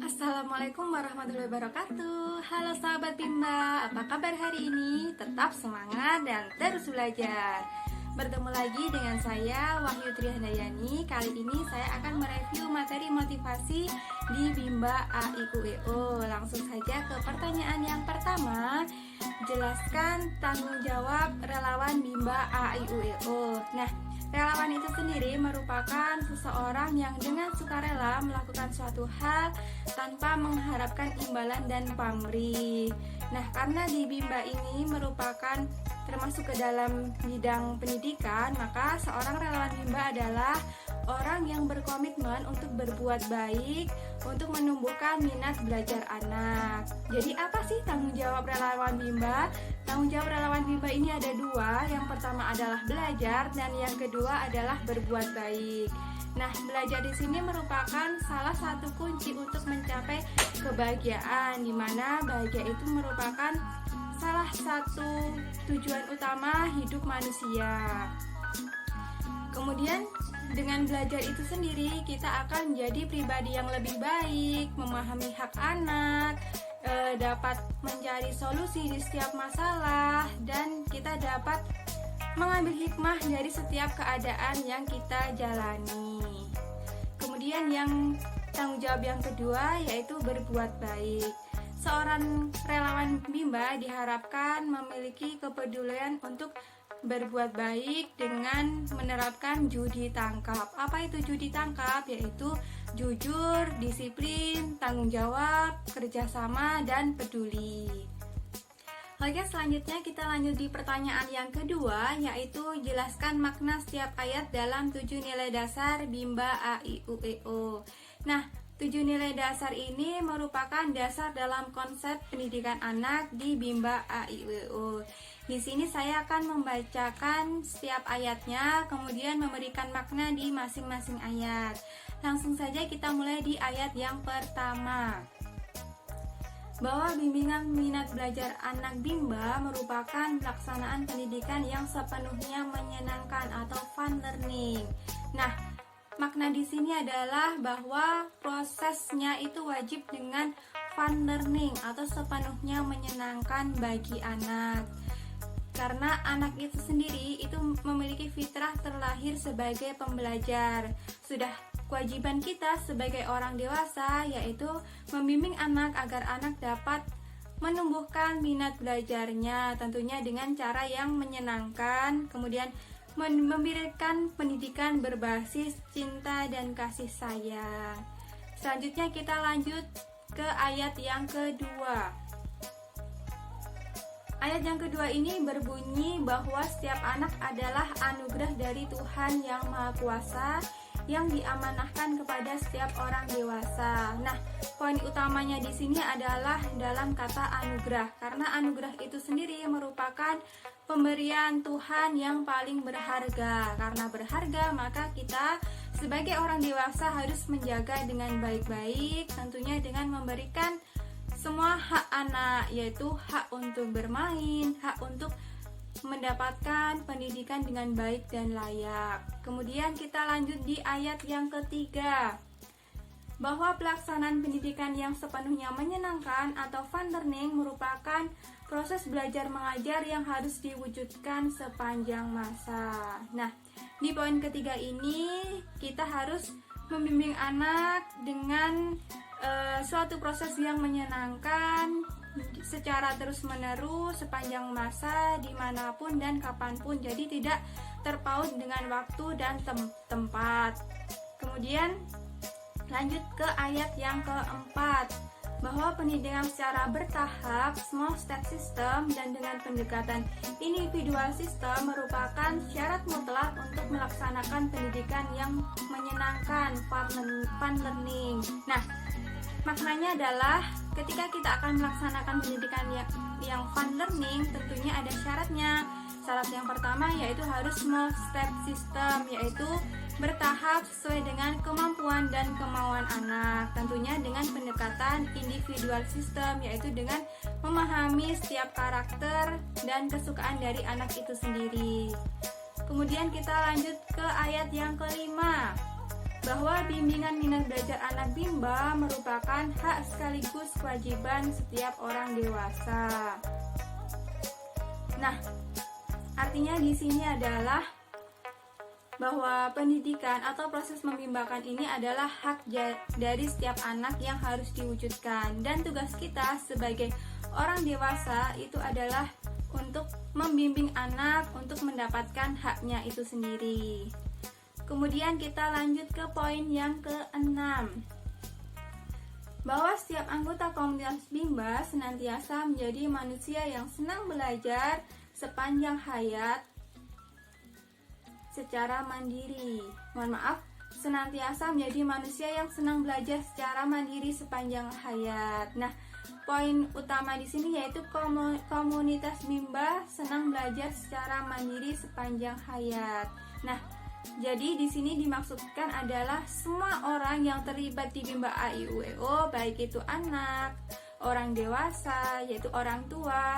Assalamualaikum warahmatullahi wabarakatuh. Halo sahabat Bimba, apa kabar hari ini? Tetap semangat dan terus belajar. Bertemu lagi dengan saya Wahyu Trihandayani. Kali ini saya akan mereview materi motivasi di Bimba AIUEO. Langsung saja ke pertanyaan yang pertama. Jelaskan tanggung jawab relawan Bimba AIUEO. Nah, relawan itu sendiri merupakan seseorang yang dengan sukarela melakukan suatu hal tanpa mengharapkan imbalan dan pamrih. Nah, karena di Bimba ini merupakan termasuk ke dalam bidang pendidikan, maka seorang relawan Bimba adalah orang yang berkomitmen untuk berbuat baik, untuk menumbuhkan minat belajar anak. Jadi apa sih tanggung jawab relawan Bimba? Tanggung jawab relawan Bimba ini ada dua. Yang pertama adalah belajar dan yang kedua adalah berbuat baik. Nah, belajar di sini merupakan salah satu kunci untuk mencapai kebahagiaan, di mana bahagia itu merupakan salah satu tujuan utama hidup manusia. Kemudian dengan belajar itu sendiri kita akan menjadi pribadi yang lebih baik, memahami hak anak, dapat mencari solusi di setiap masalah, dan kita dapat mengambil hikmah dari setiap keadaan yang kita jalani. Kemudian yang tanggung jawab yang kedua yaitu berbuat baik. Seorang relawan Bimba diharapkan memiliki kepedulian untuk berbuat baik dengan menerapkan judi tangkap. Apa itu judi tangkap? Yaitu jujur, disiplin, tanggung jawab, kerjasama, dan peduli. Oke, selanjutnya kita lanjut di pertanyaan yang kedua, yaitu jelaskan makna setiap ayat dalam 7 nilai dasar Bimba AIUEO. Nah, 7 nilai dasar ini merupakan dasar dalam konsep pendidikan anak di Bimba AIUEO. Di sini saya akan membacakan setiap ayatnya, kemudian memberikan makna di masing-masing ayat. Langsung saja kita mulai di ayat yang pertama. Bahwa bimbingan minat belajar anak Bimba merupakan pelaksanaan pendidikan yang sepenuhnya menyenangkan atau fun learning. Nah, makna di sini adalah bahwa prosesnya itu wajib dengan fun learning atau sepenuhnya menyenangkan bagi anak. Karena anak itu sendiri itu memiliki fitrah terlahir sebagai pembelajar. Sudah kewajiban kita sebagai orang dewasa yaitu membimbing anak agar anak dapat menumbuhkan minat belajarnya, tentunya dengan cara yang menyenangkan, kemudian memberikan pendidikan berbasis cinta dan kasih sayang. Selanjutnya kita lanjut ke ayat yang kedua. Ayat yang kedua ini berbunyi bahwa setiap anak adalah anugerah dari Tuhan yang Maha Kuasa yang diamanahkan kepada setiap orang dewasa. Nah, poin utamanya di sini adalah dalam kata anugerah, karena anugerah itu sendiri merupakan pemberian Tuhan yang paling berharga. Karena berharga, maka kita sebagai orang dewasa harus menjaga dengan baik-baik, tentunya dengan memberikan semua hak anak, yaitu hak untuk bermain, hak untuk mendapatkan pendidikan dengan baik dan layak. Kemudian kita lanjut di ayat yang ketiga, bahwa pelaksanaan pendidikan yang sepenuhnya menyenangkan atau fun learning merupakan proses belajar mengajar yang harus diwujudkan sepanjang masa. Nah, di poin ketiga ini kita harus membimbing anak dengan suatu proses yang menyenangkan secara terus-menerus sepanjang masa, dimanapun dan kapanpun, jadi tidak terpaut dengan waktu dan tempat. Kemudian lanjut ke ayat yang keempat, bahwa pendidikan secara bertahap, small step system, dan dengan pendekatan individual system merupakan syarat mutlak untuk melaksanakan pendidikan yang menyenangkan, fun learning. Nah, maknanya adalah ketika kita akan melaksanakan pendidikan yang fun learning, tentunya ada syaratnya. Syarat yang pertama yaitu harus small step system, yaitu bertahap sesuai dengan kemampuan dan kemauan anak. Tentunya dengan pendekatan individual system, yaitu dengan memahami setiap karakter dan kesukaan dari anak itu sendiri. Kemudian kita lanjut ke ayat yang kelima, bahwa bimbingan minat belajar anak Bimba merupakan hak sekaligus kewajiban setiap orang dewasa. Nah, artinya di sini adalah bahwa pendidikan atau proses membimbakan ini adalah hak dari setiap anak yang harus diwujudkan, dan tugas kita sebagai orang dewasa itu adalah untuk membimbing anak untuk mendapatkan haknya itu sendiri. Kemudian kita lanjut ke poin yang ke-6, bahwa setiap anggota komunitas Bimba senantiasa menjadi manusia yang senang belajar sepanjang hayat secara mandiri. Senantiasa menjadi manusia yang senang belajar secara mandiri sepanjang hayat. Nah, poin utama di sini yaitu komunitas Bimba senang belajar secara mandiri sepanjang hayat. Nah, jadi di sini dimaksudkan adalah semua orang yang terlibat di Bimba AIUEO, baik itu anak, orang dewasa, yaitu orang tua,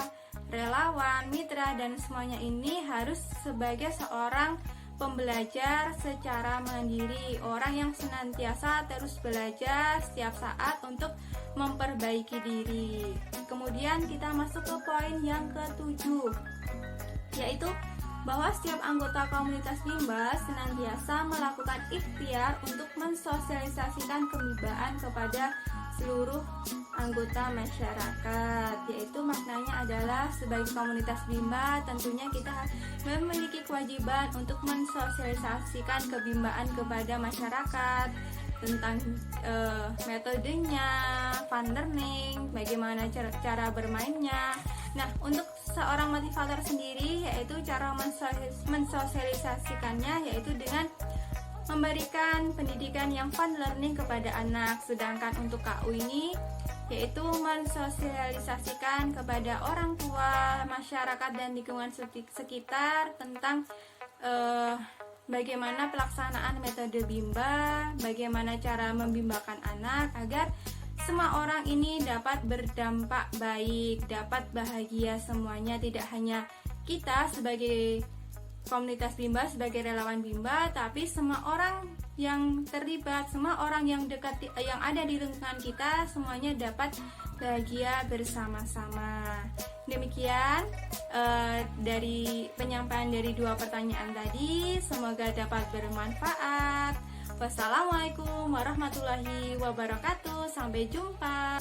relawan, mitra, dan semuanya ini harus sebagai seorang pembelajar secara mandiri, orang yang senantiasa terus belajar setiap saat untuk memperbaiki diri. Kemudian kita masuk ke poin yang ke-7, yaitu bahwa setiap anggota komunitas Bimba senantiasa melakukan ikhtiar untuk mensosialisasikan kebimbaan kepada seluruh anggota masyarakat, yaitu maknanya adalah sebagai komunitas Bimba tentunya kita memiliki kewajiban untuk mensosialisasikan kebimbaan kepada masyarakat tentang metodenya, fun learning, bagaimana cara bermainnya. Nah, untuk seorang motivator sendiri yaitu cara mensosialisasikannya yaitu dengan memberikan pendidikan yang fun learning kepada anak. Sedangkan untuk KU ini yaitu mensosialisasikan kepada orang tua, masyarakat, dan lingkungan sekitar tentang bagaimana pelaksanaan metode Bimba, bagaimana cara membimbakan anak agar semua orang ini dapat berdampak baik, dapat bahagia semuanya, tidak hanya kita sebagai komunitas Bimba, sebagai relawan Bimba, tapi semua orang yang terlibat, semua orang yang dekat, yang ada di lingkungan kita, semuanya dapat bahagia bersama-sama. Demikian dari penyampaian dari 2 pertanyaan tadi, semoga dapat bermanfaat. Wassalamualaikum warahmatullahi wabarakatuh. Sampai jumpa.